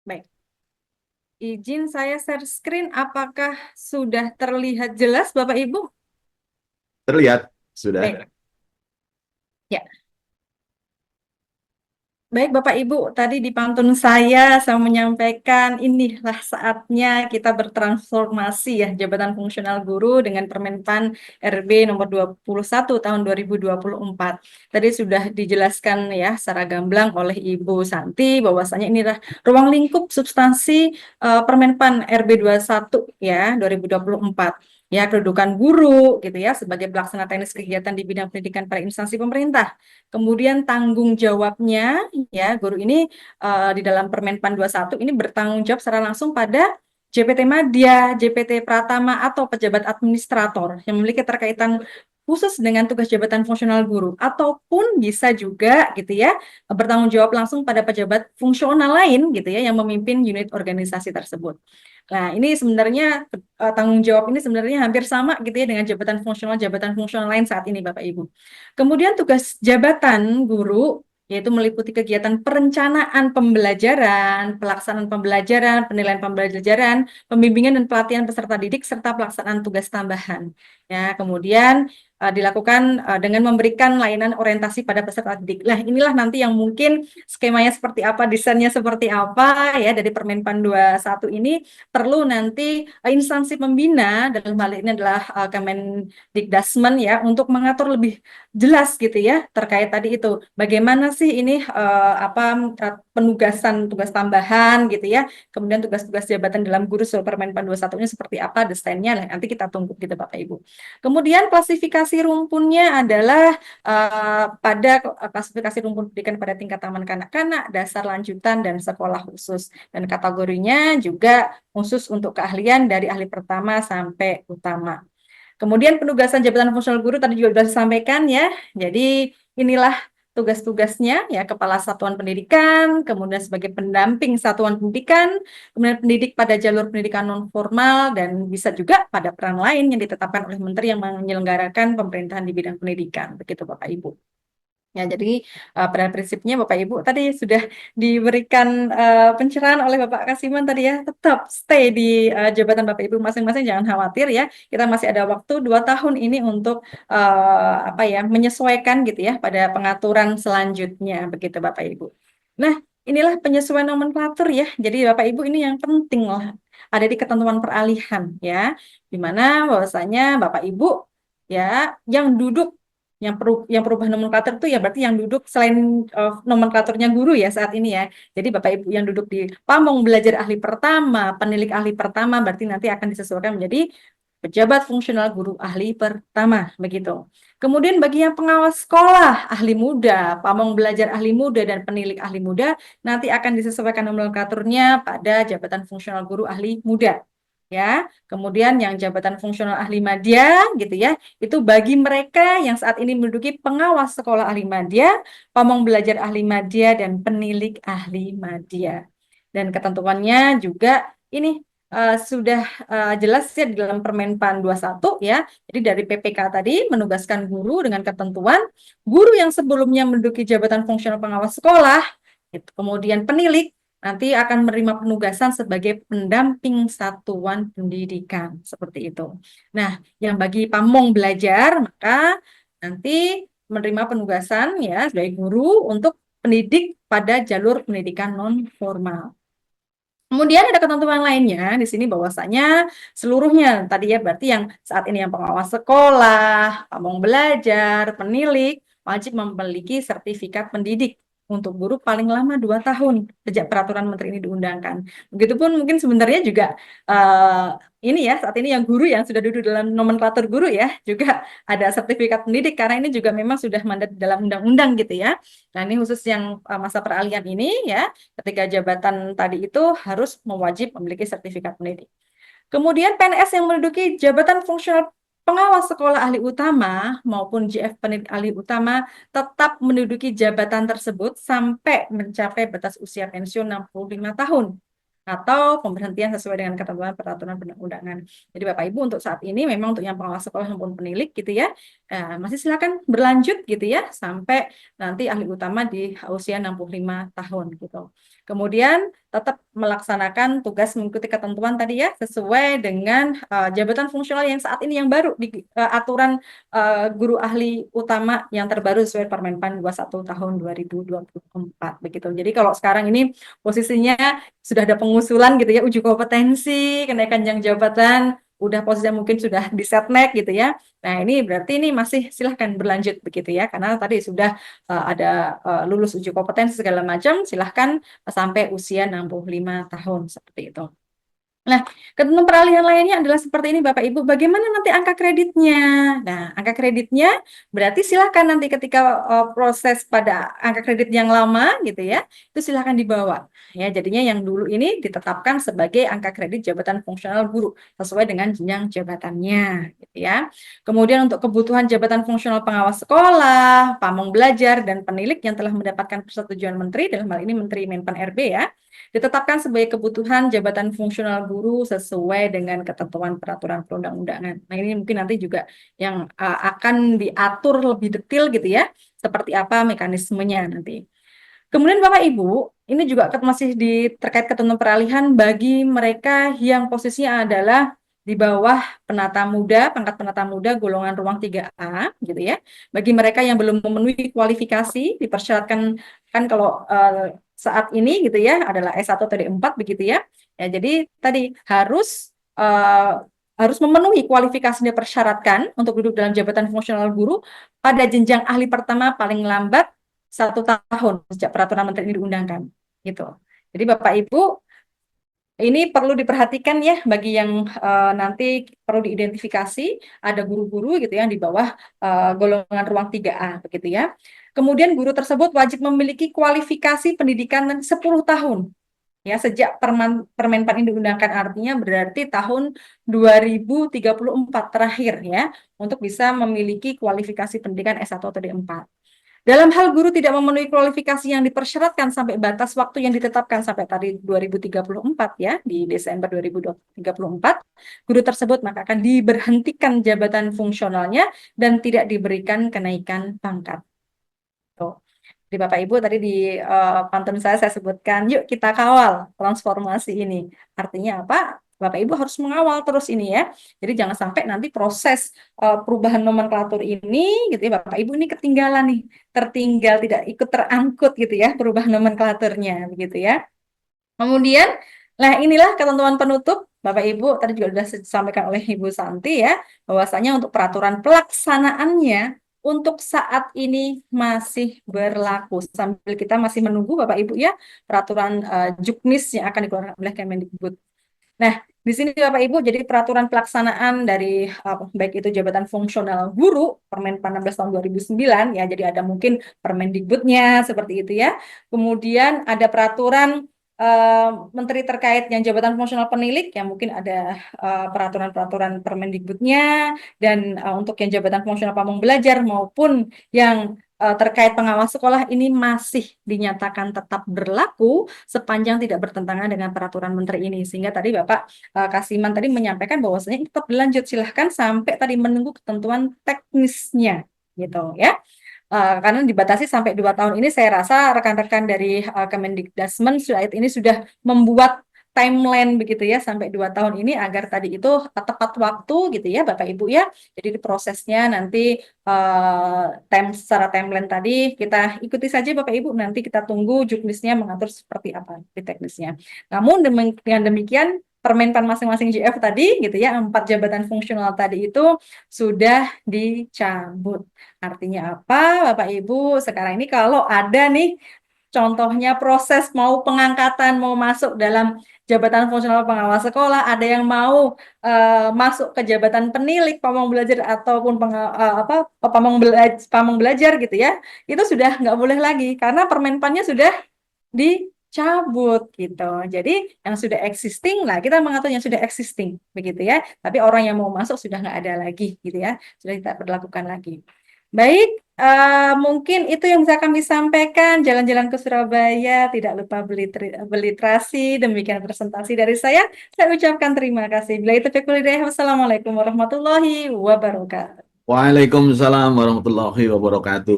Baik, izin saya share screen. Apakah sudah terlihat jelas, Bapak Ibu? Terlihat sudah. Baik, ya. Baik, Bapak Ibu, tadi di pantun saya menyampaikan inilah saatnya kita bertransformasi ya, Jabatan Fungsional Guru dengan Permenpan RB nomor 21 tahun 2024. Tadi sudah dijelaskan ya secara gamblang oleh Ibu Santi bahwasanya inilah ruang lingkup substansi Permenpan RB 21 ya 2024. Ya, kedudukan guru gitu ya sebagai pelaksana teknis kegiatan di bidang pendidikan pada instansi pemerintah. Kemudian tanggung jawabnya ya guru ini di dalam Permenpan 21 ini bertanggung jawab secara langsung pada JPT Madya, JPT Pratama atau pejabat administrator yang memiliki terkaitan khusus dengan tugas jabatan fungsional guru ataupun bisa juga gitu ya bertanggung jawab langsung pada pejabat fungsional lain gitu ya yang memimpin unit organisasi tersebut. Nah, ini sebenarnya tanggung jawab ini sebenarnya hampir sama gitu ya dengan jabatan fungsional lain saat ini Bapak Ibu. Kemudian tugas jabatan guru yaitu meliputi kegiatan perencanaan pembelajaran, pelaksanaan pembelajaran, penilaian pembelajaran, pembimbingan dan pelatihan peserta didik serta pelaksanaan tugas tambahan. Ya, kemudian dilakukan dengan memberikan layanan orientasi pada peserta didik. Nah, inilah nanti yang mungkin skemanya seperti apa, desainnya seperti apa ya dari Permenpan 21 ini perlu nanti instansi pembina dalam hal ini adalah Kemendikdasmen ya untuk mengatur lebih jelas gitu ya terkait tadi itu bagaimana sih ini penugasan tugas tambahan gitu ya, kemudian tugas-tugas jabatan dalam guru Permenpan 21 ini seperti apa desainnya. Nah, nanti kita tunggu gitu Bapak Ibu. Kemudian klasifikasi rumpunnya adalah pada klasifikasi rumpun pendidikan pada tingkat taman kanak-kanak, dasar lanjutan dan sekolah khusus, dan kategorinya juga khusus untuk keahlian dari ahli pertama sampai utama. Kemudian penugasan jabatan fungsional guru tadi juga sudah disampaikan ya. Jadi inilah tugas-tugasnya ya, kepala satuan pendidikan, kemudian sebagai pendamping satuan pendidikan, kemudian pendidik pada jalur pendidikan non formal dan bisa juga pada peran lain yang ditetapkan oleh menteri yang menyelenggarakan pemerintahan di bidang pendidikan. Begitu Bapak Ibu. Ya, jadi pada prinsipnya Bapak Ibu tadi sudah diberikan pencerahan oleh Bapak Kasiman tadi ya, tetap stay di jabatan Bapak Ibu masing-masing, jangan khawatir ya. Kita masih ada waktu 2 tahun ini untuk apa ya menyesuaikan gitu ya pada pengaturan selanjutnya begitu Bapak Ibu. Nah, inilah penyesuaian nomenklatur ya. Jadi Bapak Ibu ini yang penting lah ada di ketentuan peralihan ya, di mana bahwasanya Bapak Ibu ya yang duduk yang perubahan nomenklatur itu ya berarti yang duduk selain nomenklaturnya guru ya saat ini ya. Jadi Bapak Ibu yang duduk di pamong belajar ahli pertama, penilik ahli pertama berarti nanti akan disesuaikan menjadi pejabat fungsional guru ahli pertama begitu. Kemudian bagi yang pengawas sekolah ahli muda, pamong belajar ahli muda dan penilik ahli muda nanti akan disesuaikan nomenklaturnya pada jabatan fungsional guru ahli muda. Ya, kemudian yang jabatan fungsional ahli madya gitu ya, itu bagi mereka yang saat ini menduduki pengawas sekolah ahli madya, pamong belajar ahli madya, dan penilik ahli madya. Dan ketentuannya juga ini sudah jelas ya di dalam Permenpan 21 ya. Jadi dari PPK tadi menugaskan guru dengan ketentuan guru yang sebelumnya menduduki jabatan fungsional pengawas sekolah, itu, kemudian penilik nanti akan menerima penugasan sebagai pendamping satuan pendidikan seperti itu. Nah, yang bagi pamong belajar maka nanti menerima penugasan ya sebagai guru untuk pendidik pada jalur pendidikan non formal. Kemudian ada ketentuan lainnya di sini bahwasanya seluruhnya tadi ya berarti yang saat ini yang pengawas sekolah, pamong belajar, penilik wajib memiliki sertifikat pendidik untuk guru paling lama 2 tahun sejak peraturan menteri ini diundangkan. Begitupun mungkin sebenarnya juga ini ya saat ini yang guru yang sudah duduk dalam nomenklatur guru ya juga ada sertifikat pendidik karena ini juga memang sudah mandat dalam undang-undang gitu ya. Nah ini khusus yang masa peralihan ini ya ketika jabatan tadi itu harus mewajib memiliki sertifikat pendidik. Kemudian PNS yang menduduki jabatan fungsional pengawas sekolah ahli utama maupun JF pendidik ahli utama tetap menduduki jabatan tersebut sampai mencapai batas usia pensiun 65 tahun. atau pemberhentian sesuai dengan ketentuan peraturan perundang-undangan. Jadi Bapak Ibu untuk saat ini memang untuk yang pengawas sekolah maupun penilik gitu ya, masih silakan berlanjut gitu ya sampai nanti ahli utama di usia 65 tahun gitu. Kemudian tetap melaksanakan tugas mengikuti ketentuan tadi ya sesuai dengan jabatan fungsional yang saat ini yang baru di aturan guru ahli utama yang terbaru sesuai Permenpan 21 tahun 2024 begitu. Jadi kalau sekarang ini posisinya sudah ada pengusulan gitu ya uji kompetensi, kenaikan jenjang jabatan, udah posisinya mungkin sudah di setnek gitu ya. Nah, ini berarti ini masih silahkan berlanjut begitu ya, karena tadi sudah ada lulus uji kompetensi segala macam, silahkan sampai usia 65 tahun seperti itu. Nah, ketentuan peralihan lainnya adalah seperti ini Bapak Ibu, bagaimana nanti angka kreditnya? Nah, angka kreditnya berarti silahkan nanti ketika proses pada angka kredit yang lama gitu ya, itu silahkan dibawa. Ya, jadinya yang dulu ini ditetapkan sebagai angka kredit jabatan fungsional guru sesuai dengan jenjang jabatannya, gitu ya. Kemudian untuk kebutuhan jabatan fungsional pengawas sekolah, pamong belajar dan penilik yang telah mendapatkan persetujuan menteri, dalam hal ini Menteri Menpan RB ya, ditetapkan sebagai kebutuhan jabatan fungsional guru sesuai dengan ketentuan peraturan perundang-undangan. Nah, ini mungkin nanti juga yang akan diatur lebih detail gitu ya, seperti apa mekanismenya nanti. Kemudian Bapak Ibu, ini juga masih terkait ketentuan peralihan bagi mereka yang posisinya adalah di bawah penata muda, pangkat penata muda golongan ruang 3A gitu ya. Bagi mereka yang belum memenuhi kualifikasi dipersyaratkan kan kalau saat ini gitu ya adalah S1 atau D4 begitu ya. Ya, jadi tadi harus memenuhi kualifikasi yang dipersyaratkan untuk duduk dalam jabatan fungsional guru pada jenjang ahli pertama paling lambat 1 tahun sejak peraturan menteri ini diundangkan gitu. Jadi Bapak Ibu ini perlu diperhatikan ya bagi yang nanti perlu diidentifikasi ada guru-guru gitu yang di bawah golongan ruang 3A begitu ya. Kemudian guru tersebut wajib memiliki kualifikasi pendidikan 10 tahun ya sejak Permenpan ini diundangkan, artinya berarti tahun 2034 terakhir ya untuk bisa memiliki kualifikasi pendidikan S1 atau D4. Dalam hal guru tidak memenuhi kualifikasi yang dipersyaratkan sampai batas waktu yang ditetapkan sampai tadi 2034 ya, di Desember 2034, guru tersebut maka akan diberhentikan jabatan fungsionalnya dan tidak diberikan kenaikan pangkat. Tuh. Di Bapak Ibu tadi di pantun saya sebutkan, yuk kita kawal transformasi ini. Artinya apa? Bapak Ibu harus mengawal terus ini ya. Jadi jangan sampai nanti proses perubahan nomenklatur ini gitu ya Bapak Ibu ini ketinggalan nih, tertinggal tidak ikut terangkut gitu ya perubahan nomenklaturnya begitu ya. Kemudian, nah inilah ketentuan penutup Bapak Ibu tadi juga sudah disampaikan oleh Ibu Santi ya, bahwasanya untuk peraturan pelaksanaannya untuk saat ini masih berlaku sambil kita masih menunggu Bapak Ibu ya peraturan Juknis yang akan dikeluarkan oleh Kemendikbud. Nah, di sini Bapak Ibu jadi peraturan pelaksanaan dari baik itu jabatan fungsional guru Permenpan 16 tahun 2009 ya, jadi ada mungkin Permendikbudnya seperti itu ya. Kemudian ada peraturan menteri terkait yang jabatan fungsional penilik yang mungkin ada peraturan-peraturan Permendikbudnya, dan untuk yang jabatan fungsional pamong belajar maupun yang terkait pengawas sekolah ini masih dinyatakan tetap berlaku sepanjang tidak bertentangan dengan peraturan menteri ini. Sehingga tadi Bapak Kasiman tadi menyampaikan bahwasanya tetap berlanjut, silahkan sampai tadi menunggu ketentuan teknisnya gitu ya. Karena dibatasi sampai 2 tahun ini, saya rasa rekan-rekan dari Kemendikdasmen saat ini sudah membuat timeline begitu ya sampai 2 tahun ini agar tadi itu tepat waktu gitu ya Bapak Ibu ya. Jadi di prosesnya nanti secara timeline tadi kita ikuti saja Bapak Ibu, nanti kita tunggu juknisnya mengatur seperti apa di teknisnya. Namun dengan demikian Permenpan masing-masing JF tadi gitu ya, 4 jabatan fungsional tadi itu sudah dicabut. Artinya apa Bapak Ibu? Sekarang ini kalau ada nih contohnya proses mau pengangkatan, mau masuk dalam jabatan fungsional pengawas sekolah, ada yang mau masuk ke jabatan penilik, pamong belajar ataupun pamong belajar gitu ya, itu sudah nggak boleh lagi karena Permenpannya sudah dicabut gitu. Jadi yang sudah existing lah, kita mengatur yang sudah existing begitu ya. Tapi orang yang mau masuk sudah nggak ada lagi gitu ya, sudah tidak berlakukan lagi. Baik, Mungkin itu yang bisa kami sampaikan. Jalan-jalan ke Surabaya, tidak lupa beli terasi. Demikian presentasi dari saya. Saya ucapkan terima kasih. Bila itu Wassalamualaikum warahmatullahi wabarakatuh. Waalaikumsalam warahmatullahi wabarakatuh.